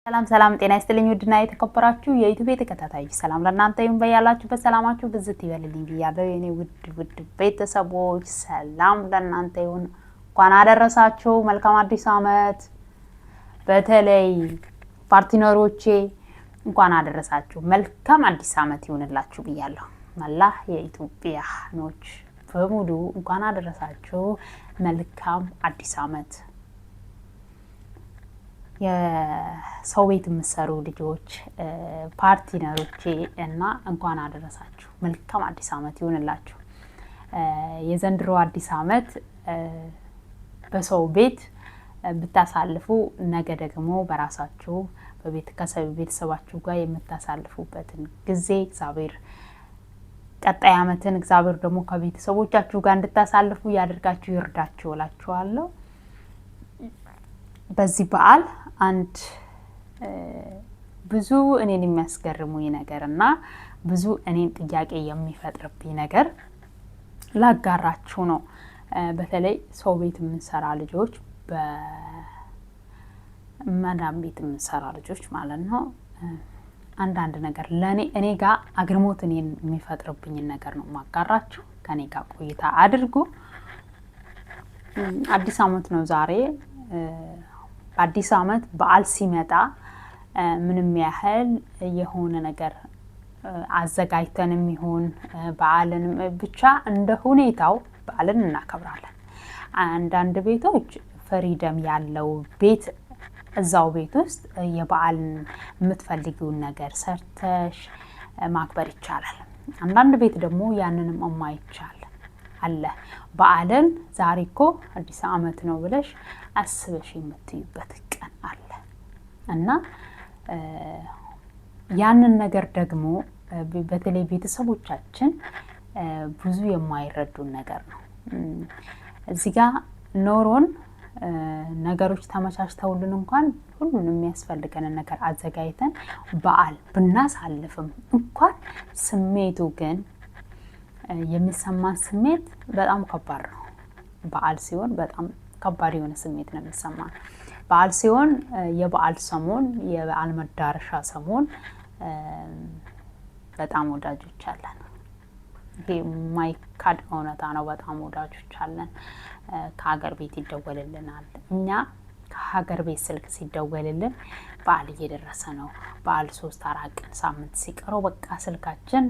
ሰላም ሰላም ጤና ይስጥልኝ ውድና የተከበራችሁ የዩቲዩብ ተከታታዮች ሰላም ለእናንተ ይሁን በያላችሁበት ሰላማችሁ ብዝት ይበልልኝ ብያለሁ የኔ ውድ ቤተሰቦች ሰላም ለእናንተ ይሁን እንኳን አደረሳችሁ መልካም አዲስ ዓመት በተለይ ፓርትነሮቼ እንኳን አደረሳችሁ መልካም አዲስ ዓመት ይሁንላችሁ ብያለሁ መላ የኢትዮጵያኖች በሙሉ እንኳን አደረሳችሁ መልካም አዲስ ዓመት የሰው ቤት የምትሰሩ ልጆች ፓርትነሮቼ እና እንኳን አደረሳችሁ መልካም አዲስ ዓመት ይሁንላችሁ የዘንድሮ አዲስ ዓመት በሰው ቤት ብታሳልፉ ነገ ደግሞ በራሳችሁ ቤተሰባችሁ ጋር የምታሳልፉበትን ጊዜ እግዚአብሔር ቀጣይ ዓመትን እግዚአብሔር ደግሞ ከቤተሰቦቻችሁ ጋር እንድታሳልፉ ያደርጋችሁ ይርዳችሁ እላችኋለሁ በዚህ በዓል አንድ ብዙ እኔን የሚያስገርሙኝ ነገርና ብዙ እኔን ጥያቄ የሚፈጥርብኝ ነገር ላጋራችሁ ነው በተለይ ሰው ቤት የምንሰራ ልጆች በመዳም ቤት የምንሰራ ልጆች ማለት ነው አንዳንድ ነገር እኔ ጋር አግርሞት እኔን የሚፈጥርብኝ ነገር ነው ማጋራችሁ ከኔ ጋር ቆይታ አድርጉ አዲስ ዓመት ነው ዛሬ አዲስ ዓመት በዓል ሲመጣ ምንም ያህል የሆነ ነገር አዘጋጅተንም ይሁን በዓልን ብቻ እንደ ሁኔታው በዓልን እናከብራለን አንዳንድ ቤቶች ፍሪደም ያለው ቤት እዛው ቤት ውስጥ የበዓልን የምትፈልጊውን ነገር ሰርተሽ ማክበር ይቻላል አንዳንድ ቤት ደግሞ ያንንም የማይቻል አለ በዓልን ዛሬ እኮ አዲስ ዓመት ነው ብለሽ አስበሽ የምትይበት ቀን አለ እና ያንን ነገር ደግሞ በተለይ ቤተሰቦቻችን ብዙ የማይረዱን ነገር ነው እዚህ ጋር ኖሮን ነገሮች ተመቻችተውልን እንኳን ሁሉንም የሚያስፈልገንን ነገር አዘጋጅተን በዓል ብናሳልፍም እንኳን ስሜቱ ግን የሚሰማን ስሜት በጣም ከባድ ነው በዓል ሲሆን በጣም ከባድ የሆነ ስሜት ነው የሚሰማን በዓል ሲሆን የበዓል ሰሞን የበዓል መዳረሻ ሰሞን በጣም ወዳጆች አለን ይሄ ማይካድ እውነታ ነው በጣም ወዳጆች አለን ከሀገር ቤት ይደወልልናል እኛ ከሀገር ቤት ስልክ ሲደወልልን በዓል እየደረሰ ነው በዓል 3-4 ቀን ሳምንት ሲቀረው በቃ ስልካችን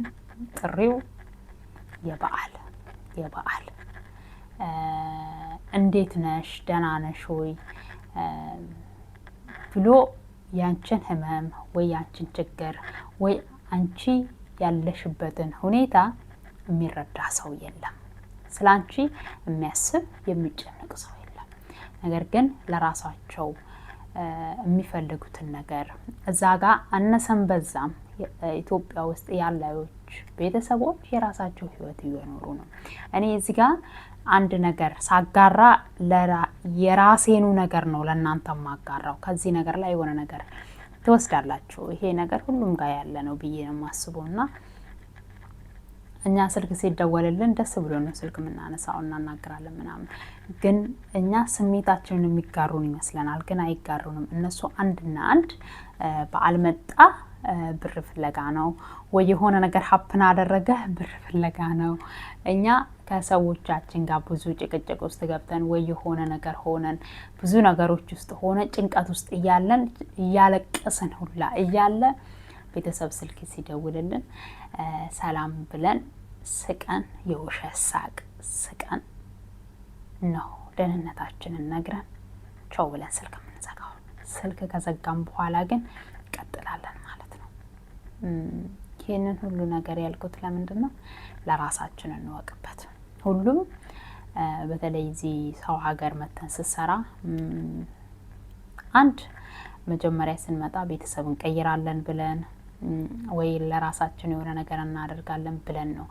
ጥሪው የበዓል እንዴት ነሽ ደህና ነሽ ወይ ብሎ ያንቺን ህመም ወይ ያንቺን ችግር ወይ አንቺ ያለሽበትን ሁኔታ የሚረዳ ሰው የለም ስላንቺ የሚያስብ የሚጨነቅ ሰው የለም ነገር ግን ለራሳቸው የሚፈልጉትን ነገር እዛ ጋር አነሰም በዛም ኢትዮጵያ ውስጥ ያላዮች ቤተሰቦች የራሳቸው ህይወት እየኖሩ ነው እኔ እዚህ ጋር አንድ ነገር ሳጋራ የራሴኑ ነገር ነው ለእናንተ ማጋራው ከዚህ ነገር ላይ የሆነ ነገር ትወስዳላችሁ ይሄ ነገር ሁሉም ጋር ያለ ነው ብዬ ነው ማስበውና እኛ ስልክ ሲደወልልን ደስ ብሎ ነው ስልክ ምናነሳውና እናናግራለን ምናምን ግን እኛ ስሜታችንን የሚጋሩን ይመስለናል ግን አይጋሩንም እነሱ አንድና አንድ በዓል መጣ ብር ፍለጋ ነው ወይ የሆነ ነገር ሀፕን አደረገ ብር ፍለጋ ነው እኛ ከሰዎቻችን ጋር ብዙ ጭቅጭቅ ውስጥ ገብተን ወይ የሆነ ነገር ሆነን ብዙ ነገሮች ውስጥ ሆነ ጭንቀት ውስጥ እያለን እያለቀስን ሁላ እያለ ቤተሰብ ስልክ ሲደውልልን ሰላም ብለን ስቀን የውሸት ሳቅ ስቀን ነው ደህንነታችንን ነግረን ቻው ብለን ስልክ ምንዘጋው ስልክ ከዘጋም በኋላ ግን ቀጥላለን ማለት ነው ይሄንን ሁሉ ነገር ያልኩት ለምንድነው ለራሳችን እንወቅበት ሁሉም በተለይ እዚህ ሰው ሀገር መተን ስሰራ አንድ መጀመሪያ ስንመጣ ቤተሰብ እንቀይራለን ብለን ወይ ለራሳችን የሆነ ነገር እናደርጋለን ብለን ነው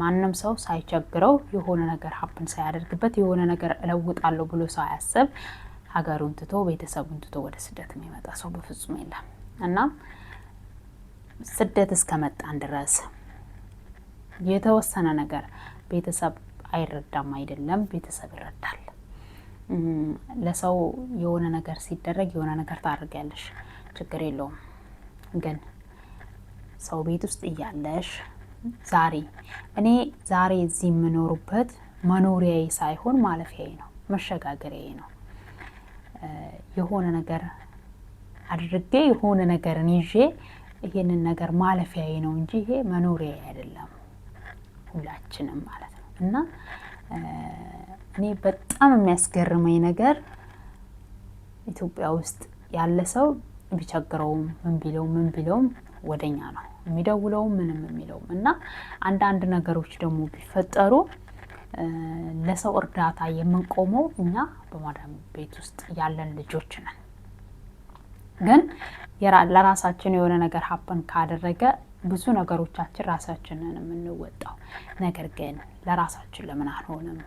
ማንንም ሰው ሳይቸግረው የሆነ ነገር ሀፕን ሳያደርግበት የሆነ ነገር እለውጣለሁ ብሎ ሳያስብ ሀገሩን ትቶ ቤተሰቡን ትቶ ወደ ስደት የሚመጣ ሰው በፍጹም የለም እና ስደት እስከመጣን ድረስ የተወሰነ ነገር ቤተሰብ አይረዳም አይደለም ቤተሰብ ይረዳል ለሰው የሆነ ነገር ሲደረግ የሆነ ነገር ታደርጋለሽ ችግር የለውም። ግን ሰው ቤት ውስጥ እያለሽ እኔ ዛሬ እዚህ የምኖርበት መኖሪያዬ ሳይሆን ማለፊያዬ ነው፣ መሸጋገሪያዬ ነው። የሆነ ነገር አድርጌ የሆነ ነገርን ይዤ ይሄንን ነገር ማለፊያዬ ነው እንጂ ይሄ መኖሪያዬ አይደለም፣ ሁላችንም ማለት ነው። እና እኔ በጣም የሚያስገርመኝ ነገር ኢትዮጵያ ውስጥ ያለ ሰው ቢቸግረውም ምን ቢለውም ወደኛ ነው የሚደውለው ምንም የሚለውም እና አንዳንድ ነገሮች ደግሞ ቢፈጠሩ ለሰው እርዳታ የምንቆመው እኛ በማዳም ቤት ውስጥ ያለን ልጆች ነን። ግን ለራሳችን የሆነ ነገር ሀፕን ካደረገ ብዙ ነገሮቻችን ራሳችንን የምንወጣው። ነገር ግን ለራሳችን ለምን አልሆነም?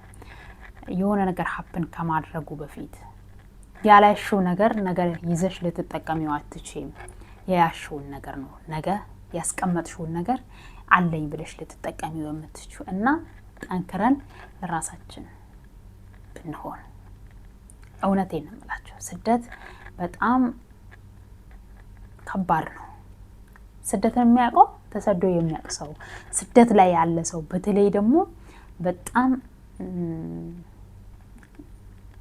የሆነ ነገር ሀፕን ከማድረጉ በፊት ያላሽው ነገር ይዘሽ ልትጠቀሚው አትችይም። ያያሽውን ነገር ነው ነገ ያስቀመጥሽውን ነገር አለኝ ብለሽ ልትጠቀሚው የምትችይው እና ጠንክረን ለራሳችን ብንሆን። እውነቴን ነው የምላችሁ፣ ስደት በጣም ከባድ ነው። ስደትን የሚያውቀው ተሰዶ የሚያውቅ ሰው፣ ስደት ላይ ያለ ሰው፣ በተለይ ደግሞ በጣም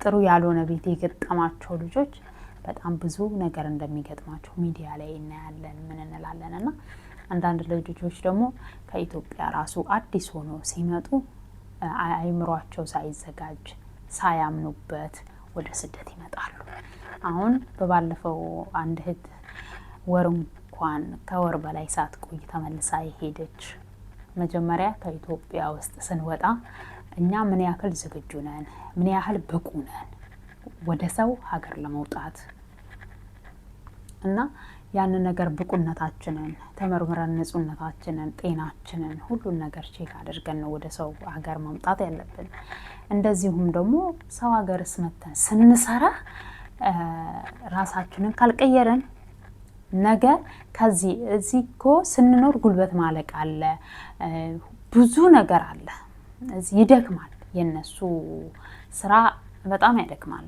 ጥሩ ያልሆነ ቤት የገጠማቸው ልጆች በጣም ብዙ ነገር እንደሚገጥማቸው ሚዲያ ላይ እናያለን፣ ምን እንላለን። እና አንዳንድ ልጆች ደግሞ ከኢትዮጵያ ራሱ አዲስ ሆኖ ሲመጡ አይምሯቸው ሳይዘጋጅ ሳያምኑበት ወደ ስደት ይመጣሉ። አሁን በባለፈው አንድ እህት እንኳን ከወር በላይ ሳትቆይ ተመልሳ ሄደች። መጀመሪያ ከኢትዮጵያ ውስጥ ስንወጣ እኛ ምን ያህል ዝግጁ ነን፣ ምን ያህል ብቁ ነን ወደ ሰው ሀገር ለመውጣት እና ያንን ነገር ብቁነታችንን ተመርምረን ንጹህነታችንን፣ ጤናችንን ሁሉን ነገር ቼክ አድርገን ነው ወደ ሰው ሀገር መምጣት ያለብን። እንደዚሁም ደግሞ ሰው ሀገር ስመተን ስንሰራ ራሳችንን ካልቀየረን ነገ እዚህ እኮ ስንኖር ጉልበት ማለቅ አለ፣ ብዙ ነገር አለ። እዚህ ይደክማል፣ የነሱ ስራ በጣም ያደክማል።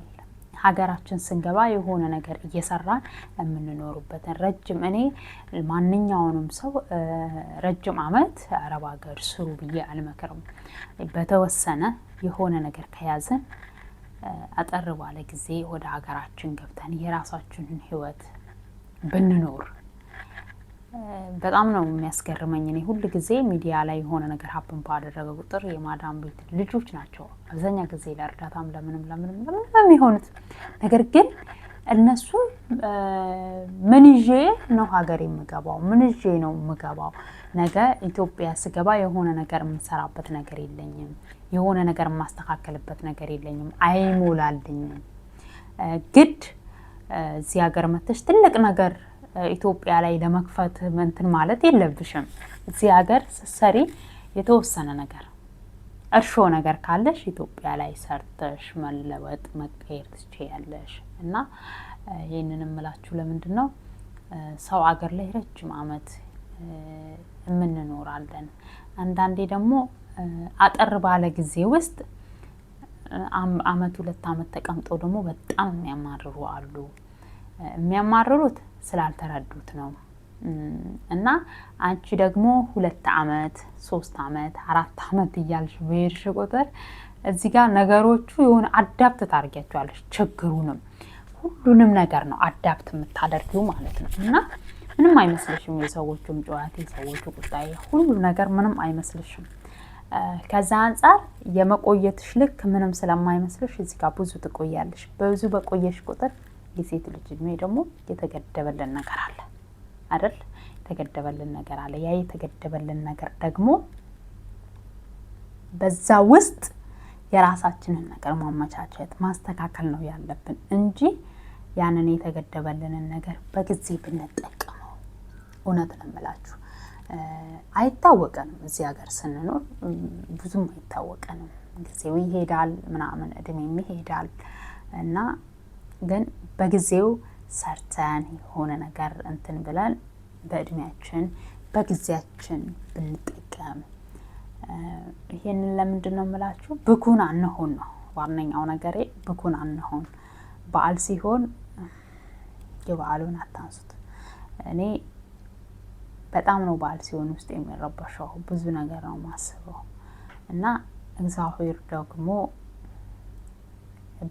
ሀገራችን ስንገባ የሆነ ነገር እየሰራን የምንኖርበትን እኔ ማንኛውንም ሰው ረጅም ዓመት አረብ ሀገር ስሩ ብዬ አልመክርም። በተወሰነ የሆነ ነገር ከያዘን አጠር ባለ ጊዜ ወደ ሀገራችን ገብተን የራሳችንን ህይወት ብንኖር በጣም ነው የሚያስገርመኝ። እኔ ሁሉ ጊዜ ሚዲያ ላይ የሆነ ነገር ሀፕን ባደረገ ቁጥር የማዳም ቤት ልጆች ናቸው አብዛኛ ጊዜ ለእርዳታም ለምንም የሚሆኑት። ነገር ግን እነሱ ምን ይዤ ነው ሀገር የምገባው? ምን ይዤ ነው የምገባው? ነገ ኢትዮጵያ ስገባ የሆነ ነገር የምሰራበት ነገር የለኝም፣ የሆነ ነገር የማስተካከልበት ነገር የለኝም፣ አይሞላልኝም። ግድ እዚህ ሀገር መተሽ ትልቅ ነገር ኢትዮጵያ ላይ ለመክፈት እንትን ማለት የለብሽም። እዚህ ሀገር ስትሰሪ የተወሰነ ነገር እርሾ ነገር ካለሽ ኢትዮጵያ ላይ ሰርተሽ መለወጥ መቀየር ትችያለሽ። እና ይሄንን እምላችሁ ለምንድን ነው ሰው ሀገር ላይ ረጅም ዓመት የምንኖራለን። አንዳንዴ ደግሞ አጠር ባለ ጊዜ ውስጥ ዓመት 2 ዓመት ተቀምጠው ደግሞ በጣም የሚያማርሩ አሉ። የሚያማርሩት ስላልተረዱት ነው። እና አንቺ ደግሞ 2 ዓመት 3 ዓመት 4 ዓመት እያልሽ በሄድሽ ቁጥር እዚህ ጋር ነገሮቹ የሆነ አዳፕት ታርጊያቸዋለሽ። ችግሩንም ሁሉንም ነገር ነው አዳፕት የምታደርጊው ማለት ነው። እና ምንም አይመስልሽም። የሰዎቹም ጨዋታ፣ የሰዎቹ ቁጣ፣ ሁሉ ነገር ምንም አይመስልሽም። ከዛ አንፃር የመቆየትሽ ልክ ምንም ስለማይመስልሽ እዚህ ጋር ብዙ ትቆያለሽ። ብዙ በቆየሽ ቁጥር የሴት ልጅ እድሜ ደግሞ የተገደበልን ነገር አለ አይደል? የተገደበልን ነገር አለ። ያ የተገደበልን ነገር ደግሞ በዛ ውስጥ የራሳችንን ነገር ማመቻቸት ማስተካከል ነው ያለብን እንጂ ያንን የተገደበልንን ነገር በጊዜ ብንጠቀመው እውነት ነው የምላችሁ አይታወቀንም። እዚህ ሀገር ስንኖር ብዙም አይታወቀንም። ጊዜው ይሄዳል ምናምን እድሜም ይሄዳል እና ግን በጊዜው ሰርተን የሆነ ነገር እንትን ብለን በእድሜያችን በጊዜያችን ብንጠቀም ይሄንን ለምንድን ነው የምላችሁ? ብኩን አንሆን ነው ዋነኛው ነገሬ። ብኩን አንሆን። በዓል ሲሆን የበዓሉን አታንሱት። እኔ በጣም ነው በዓል ሲሆን ውስጥ የሚረበሸው፣ ብዙ ነገር ነው ማስበው እና እግዚአብሔር ደግሞ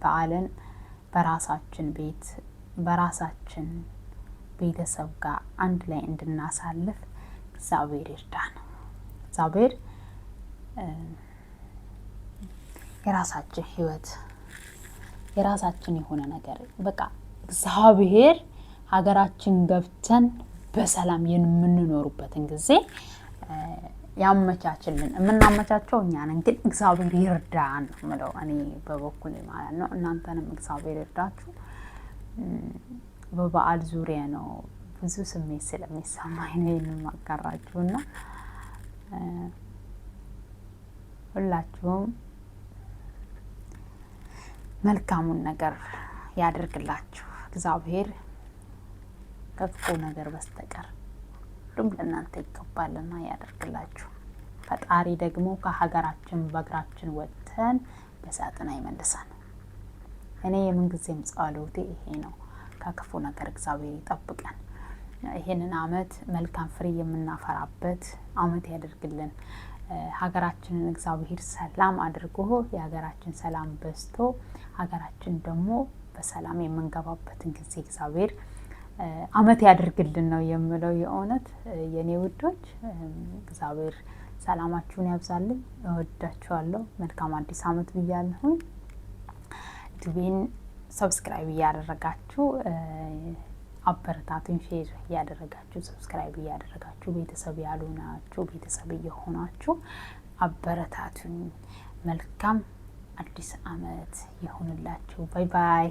በዓልን በራሳችን ቤት በራሳችን ቤተሰብ ጋር አንድ ላይ እንድናሳልፍ እግዚአብሔር ይርዳን። እግዚአብሔር የራሳችን ህይወት የራሳችን የሆነ ነገር በቃ እግዚአብሔር ሀገራችን ገብተን በሰላም የምንኖርበትን ጊዜ ያመቻችልን። የምናመቻቸው እኛ ነን፣ ግን እግዚአብሔር ይርዳን ነው እኔ በበኩሌ ማለት ነው። እናንተንም እግዚአብሔር ይርዳችሁ። በበዓል ዙሪያ ነው ብዙ ስሜት ስለሚሰማኝ ነው የማጋራችሁና ሁላችሁም መልካሙን ነገር ያደርግላችሁ እግዚአብሔር ከክፉ ነገር በስተቀር ሁሉም ለእናንተ ይገባልና ያደርግላችሁ። ፈጣሪ ደግሞ ከሀገራችን በእግራችን ወጥተን በሳጥን አይመልሰን። እኔ የምንጊዜም ጸሎቴ ይሄ ነው። ከክፉ ነገር እግዚአብሔር ይጠብቀን። ይሄንን አመት መልካም ፍሬ የምናፈራበት አመት ያደርግልን። ሀገራችንን እግዚአብሔር ሰላም አድርጎ የሀገራችን ሰላም በዝቶ ሀገራችን ደግሞ በሰላም የምንገባበትን ጊዜ እግዚአብሔር አመት ያደርግልን ነው የምለው። የእውነት የኔ ውዶች እግዚአብሔር ሰላማችሁን ያብዛልኝ። እወዳችኋለሁ። መልካም አዲስ አመት ብያለሁ። ዩቲዩብን ሰብስክራይብ እያደረጋችሁ አበረታቱኝ። ሼር እያደረጋችሁ ሰብስክራይብ እያደረጋችሁ ቤተሰብ ያሉናችሁ ቤተሰብ እየሆናችሁ አበረታቱኝ። መልካም አዲስ አመት ይሁንላችሁ። ባይ ባይ።